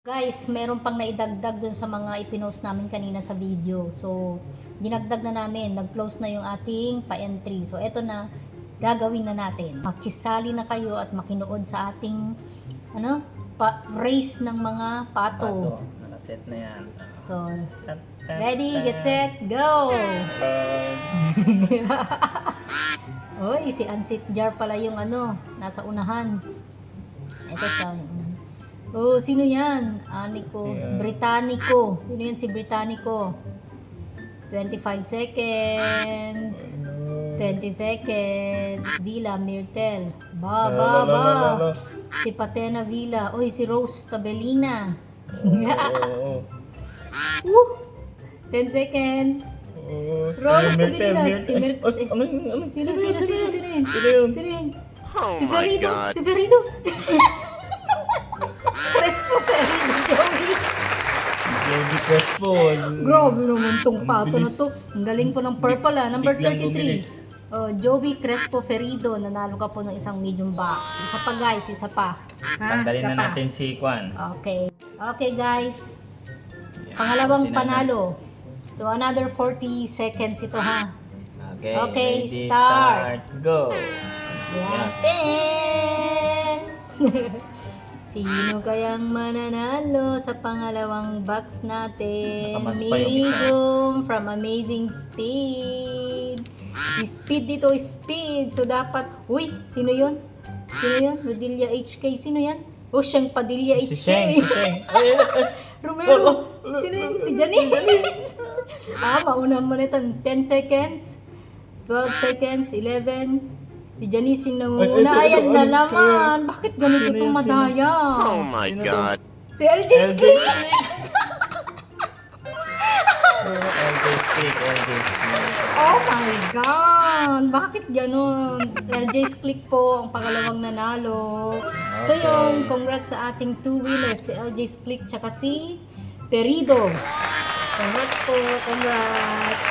Guys, meron pang naidagdag dun sa mga ipinost namin kanina sa video. So, dinagdag na namin. Nag-close na yung ating pa-entry. So, eto na. Gagawin na natin. Makisali na kayo at makinood sa ating race ng mga pato. Nakaset na yan. So, ready, get set, go! Oy, si Unsit Jar pala yung nasa unahan. Ito siya. Oh, sino yan? Aniko. Britannico. Sino yan si Britannico? 25 seconds. 20 seconds. Villa Myrtle. Ba. Si Patena Villa. Oy, si Rose Tabelina. 10 seconds. Rose Tabelina. Si Myrtle. Sino yun? Sino yun? Si Ferido. Si Ferido. Crespo Ferido, Joey. Joey Crespo. Grabe naman tong pato na to. Ang galing po ng purple Number 33. Oh, Joey Crespo Ferido. Nanalo ka po ng isang medium box. Isa pa guys, isa pa. Tanggalin na natin si Kwan. Okay. Okay guys. Pangalawang panalo. So another 40 seconds ito ha. Okay, ready, start. Go. Yan. Sino kayang mananalo sa pangalawang box natin? Nakamas pa yung isa. Medium from Amazing Speed. Speed dito, speed. So dapat, uy, sino yun? Sino yun? Rodilia HK. Sino yan? Oh, siyang Padilla HK. Si Sheng. Romero. Sino yun? Si Janice. Mauna mo nito. 10 seconds. 12 seconds. 11. Si Janice yung nangunguna. Ayan na naman. Bakit ganito itong madaya? Oh my God. Si LJ Sklick. LJ Sklick. Oh my God. Bakit ganun? LJ Sklick po ang pangalawang nanalo. So yun, congrats sa ating 2 winners. Si LJ Sklick tsaka si Perido. Congrats po. Congrats.